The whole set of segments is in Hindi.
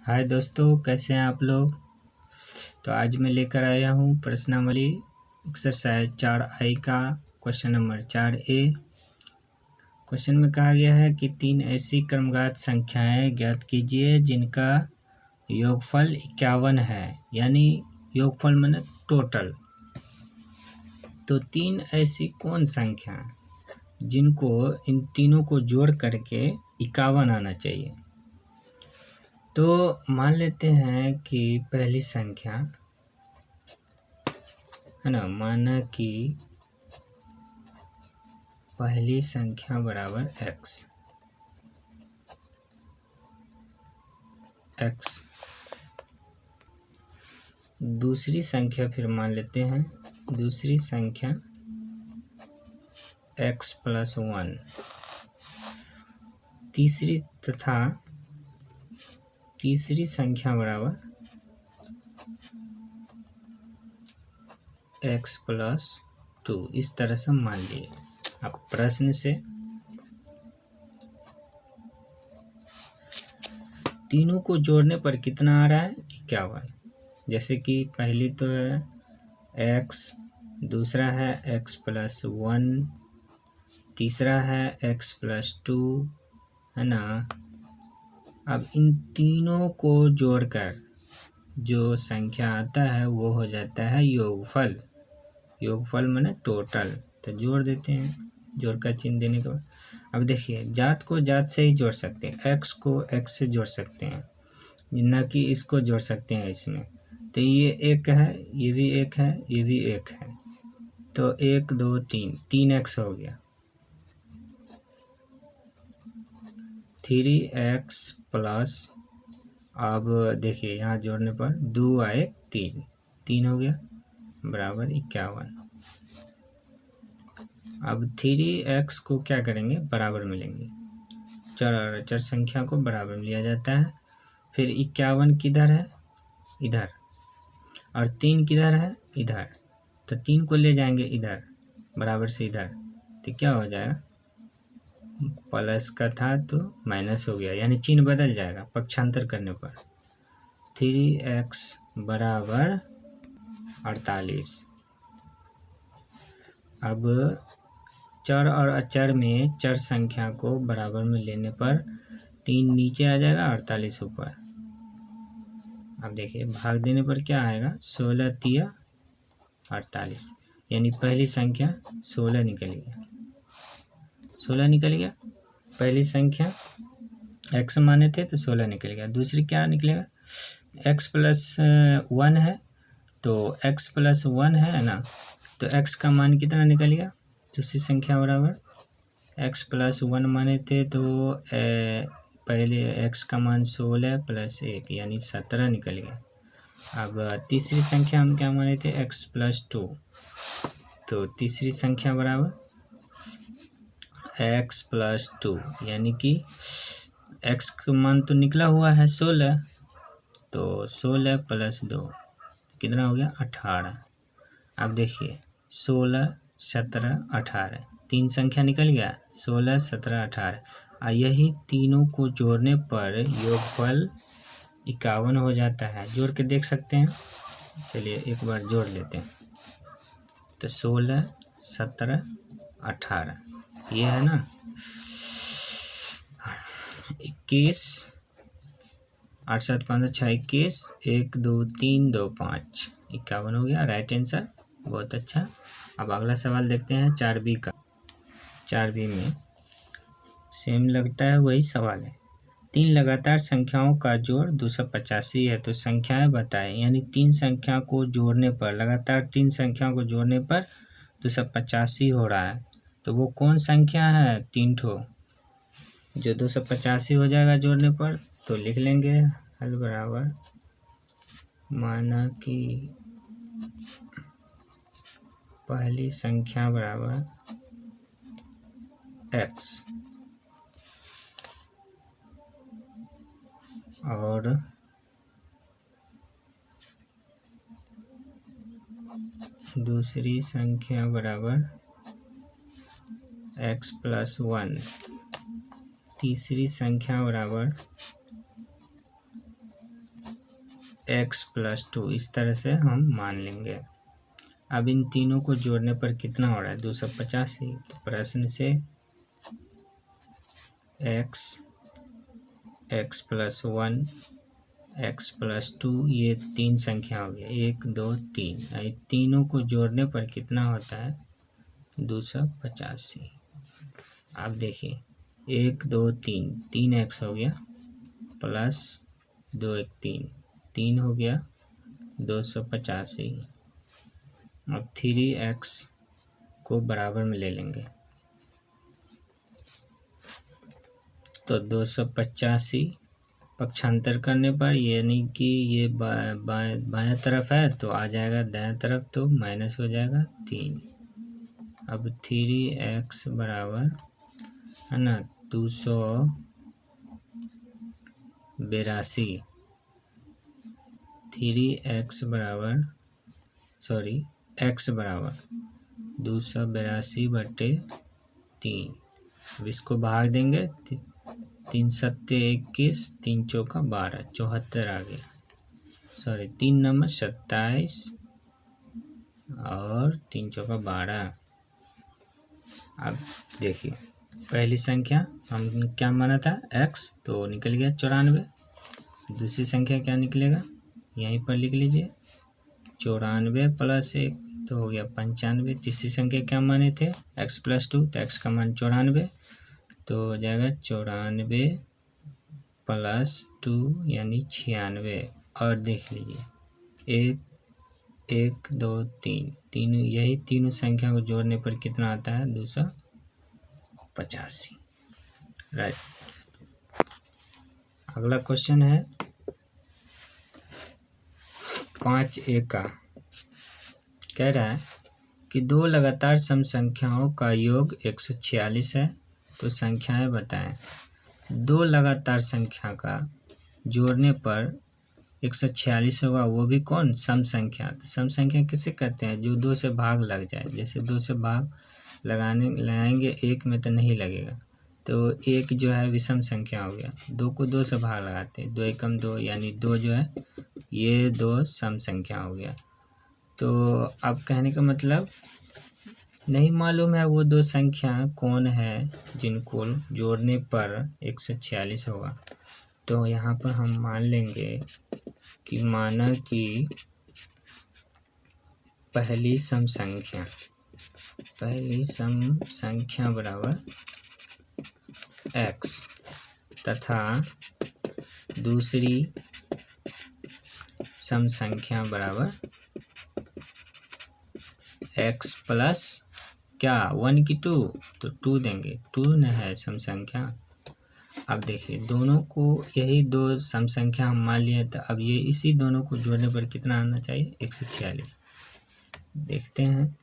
हाय दोस्तों, कैसे हैं आप लोग। तो आज मैं लेकर आया हूँ प्रश्नावली एक्सरसाइज 4I का क्वेश्चन नंबर 4A। क्वेश्चन में कहा गया है कि 3 ऐसी क्रमगत संख्याएं ज्ञात कीजिए जिनका योगफल 51 है, यानी योगफल माने टोटल। तो 3 ऐसी कौन संख्या जिनको इन तीनों को जोड़ करके 51 आना चाहिए। तो मान लेते हैं कि पहली संख्या है ना, माना कि पहली संख्या बराबर x। दूसरी संख्या फिर मान लेते हैं, दूसरी संख्या x + 1। तीसरी संख्या बराबर x + 2। इस तरह से मान लिए। अब प्रश्न से तीनों को जोड़ने पर कितना आ रहा है, 51। जैसे कि पहली तो है x, दूसरा है x + 1, तीसरा है x + 2, है ना। अब इन तीनों को जोड़कर जो संख्या आता है वो हो जाता है योगफल। योगफल माने टोटल। तो जोड़ देते हैं, जोड़ का चिन्ह देने के बाद अब देखिए, जात को जात से ही जोड़ सकते हैं, x को x से जोड़ सकते हैं, ना कि इसको जोड़ सकते हैं इसमें। तो ये एक है, ये भी एक है, ये भी एक है। तो 1 2 3 3x हो गया। 3x प्लस, अब देखिए यहाँ जोड़ने पर 2 आए 3 हो गया बराबर 51। अब 3x को क्या करेंगे, बराबर मिलेंगे। चर संख्या को बराबर में लिया जाता है। फिर 51 किधर है, इधर, और 3 किधर है, इधर। तो 3 को ले जाएंगे इधर, बराबर से इधर। तो क्या हो जाएगा, प्लस का था तो माइनस हो गया, यानी चिन्ह बदल जाएगा पक्षांतर करने पर। 3x बराबर 48। अब चर और अचर में चर संख्या को बराबर में लेने पर 3 नीचे आ जाएगा, 48 ऊपर। अब देखिए भाग देने पर क्या आएगा, 16 तिया 48, यानी पहली संख्या 16 निकल गया। 16 निकल गया, पहली संख्या x माने थे तो 16 निकल गया। दूसरी क्या निकलेगा, x + 1 है, तो x + 1 है ना, तो x का मान कितना निकल गया। दूसरी संख्या बराबर x + 1 माने थे तो पहले x का मान 16 + 1 यानी 17 निकल गया। अब तीसरी संख्या हम क्या माने थे, x + 2, तो तीसरी संख्या बराबर x + 2, यानी कि x का मान तो निकला हुआ है 16, तो 16 + 2 कितना हो गया, 18। अब देखिए 16 17 18, 3 संख्या निकल गया, 16 17 18। यही तीनों को जोड़ने पर योगफल 51 हो जाता है। जोड़ के देख सकते हैं, चलिए एक बार जोड़ लेते हैं। तो 16 17 18 ये है ना, 21 8 7 5 6 21, 1 2 3 2 5, 51 हो गया, राइट आंसर। बहुत अच्छा। अब अगला सवाल देखते हैं 4B का। 4B में सेम लगता है, वही सवाल है। 3 लगातार संख्याओं का जोड़ 285 है, तो संख्याएं बताएं। यानी 3 संख्या को जोड़ने पर, लगातार 3 संख्याओं को जोड़ने पर 285 हो रहा है। तो वो कौन संख्या है, 3 ठो जो 285 हो जाएगा जोड़ने पर। तो लिख लेंगे हल बराबर, माना कि पहली संख्या बराबर x और दूसरी संख्या बराबर x + 1, तीसरी संख्या बराबर x+2 इस तरह से हम मान लेंगे। अब इन तीनों को जोड़ने पर कितना हो रहा है 285। तो प्रश्न से x+1 x+2 ये 3 संख्या हो गया 1 2 3। ये तीनों को जोड़ने पर कितना होता है 285। आप देखिए 1 2 3 3x हो गया प्लस 2 1 3 3 हो गया 285। अब 3x को बराबर में ले लेंगे तो 285 पक्षांतर करने पर यानी कि ये बायां तरफ है तो आ जाएगा दायां तरफ तो माइनस हो जाएगा 3। अब 3x बराबर है ना 282। 3x बराबर x बराबर 282/3। अब इसको भाग देंगे 3 सत्ते 21 3 चौका 12 74 आ गया। 3 नंबर 27 और 3 चौका 12। अब देखिए पहली संख्या हम क्या माना था x तो निकल गया 94। दूसरी संख्या क्या निकलेगा यहीं पर लिख लीजिए 94 + 1 तो हो गया 95। तीसरी संख्या क्या माने थे x+2 तो x का मान 94 तो हो जाएगा 94 + 2 यानी 96। और देख लीजिए 1 1 2 3 तीनों यही तीनों संख्या को जोड़ने पर कितना आता है 285। राइट। अगला क्वेश्चन है 5A का। कह रहा है कि दो लगातार सम संख्याओं का योग 146 है तो संख्याएं बताएं। दो लगातार संख्या का जोड़ने पर 146 होगा वो भी कौन सम संख्या। तो सम संख्या किसे कहते हैं जो 2 से भाग लग जाए। जैसे 2 से भाग लगाएंगे 1 में तो नहीं लगेगा तो 1 जो है विषम संख्या हो गया। 2 को 2 से भाग लगाते हैं 2 एकम 2 यानी 2 जो है ये 2 सम संख्या हो गया। तो अब कहने का मतलब नहीं मालूम है वो 2 संख्या कौन है जिनको जोड़ने पर 146 होगा। तो यहाँ पर हम मान लेंगे कि माना कि पहली सम संख्या बराबर x तथा दूसरी सम संख्या बराबर x प्लस क्या 1 की 2 तो 2 देंगे 2 न है सम संख्या। अब देखिए दोनों को यही 2 सम संख्या हम मान लिए तो अब ये इसी दोनों को जोड़ने पर कितना आना चाहिए 146। देखते हैं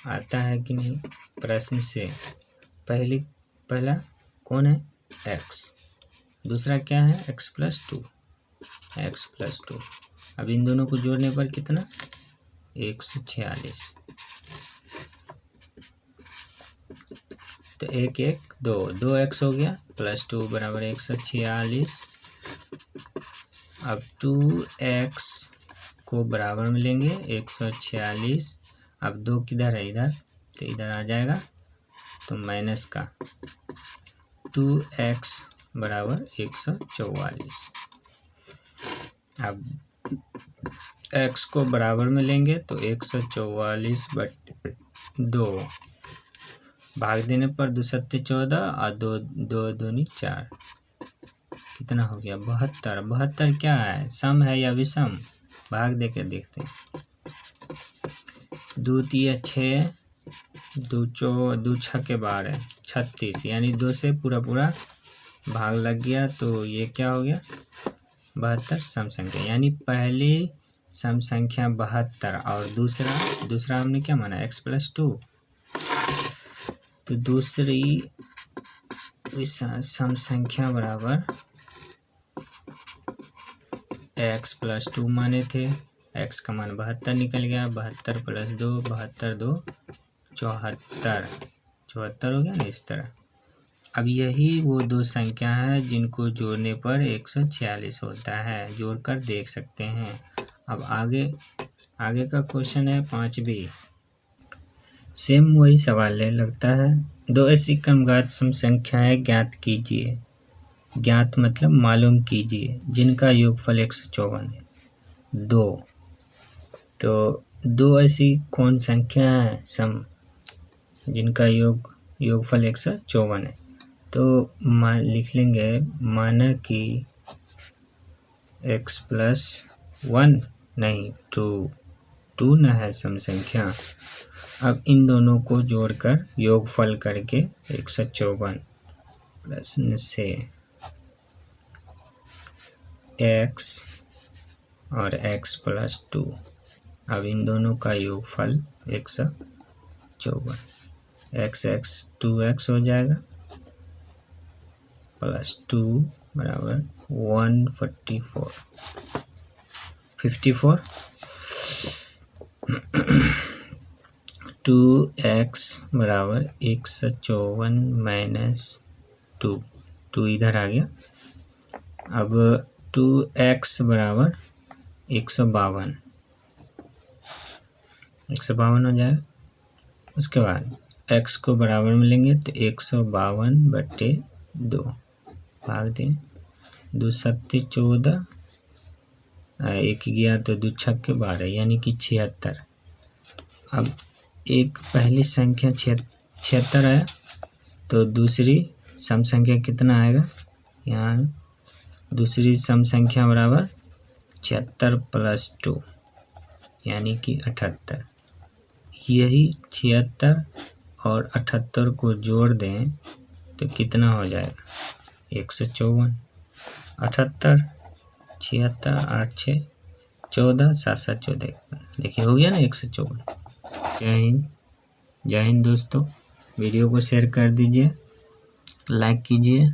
आता है कि नहीं। प्रश्न से पहला कौन है x दूसरा क्या है x+2 अब इन दोनों को जोड़ने पर कितना 146 तो 1 1 2 2x हो गया +2 बराबर 146। अब 2x को बराबर में लेंगे 146। अब 2 किधर है इधर तो इधर आ जाएगा तो माइनस का 2x बराबर 144। अब x को बराबर में लेंगे तो 144/2 भाग देने पर 2 सत्ते 14 और 2 दूनी 4 कितना हो गया 72। 72 क्या है सम है या विषम भाग दे के देखते हैं। 2 3 6 2 6 12 36 यानी 2 से पूरा भाग लग गया तो ये क्या हो गया 72 सम संख्या। यानी पहली सम संख्या 72 और दूसरा हमने क्या माना x+2 तो दूसरी सम संख्या बराबर x+2 माने थे। x का मान 72 निकल गया 72 + 2 72 2 74 हो गया ना इस तरह। अब यही वो दो संख्या है जिनको जोड़ने पर 146 होता है, जोड़कर देख सकते हैं। अब आगे का क्वेश्चन है 5B। सेम वही सवाल है लगता है। दो ऐसी क्रमघात सम संख्याएं ज्ञात कीजिए, ज्ञात मतलब मालूम कीजिए, जिनका योगफल 154 है। तो दो ऐसी कौन संख्या है सम जिनका योगफल 154 है। तो लिख लेंगे माना कि x+1 नहीं 2 न है सम संख्या। अब इन दोनों को जोड़कर योगफल करके 154 प्रश्न से x और x+2, अब इन दोनों का योगफल 154, x 2x हो जाएगा +2 बराबर 144 54 2x बराबर 154 - 2 इधर आ गया। अब 2x बराबर 152 हो जाएगा। उसके बाद x को बराबर में लेंगे तो 152/2 भाग दें, 2 7 14, एक गया तो 2 6 12 यानी कि 76। अब एक पहली संख्या 76 आया तो दूसरी सम संख्या कितना आएगा, यहाँ दूसरी सम संख्या बराबर 76 + 2 यानी कि 78। यही 76 और 78 को जोड़ दें तो कितना हो जाएगा 154। 78 76 8 6 14 7 7 14, देखिए हो गया ना 154। जय हिंद दोस्तों। वीडियो को शेयर कर दीजिए, लाइक कीजिए।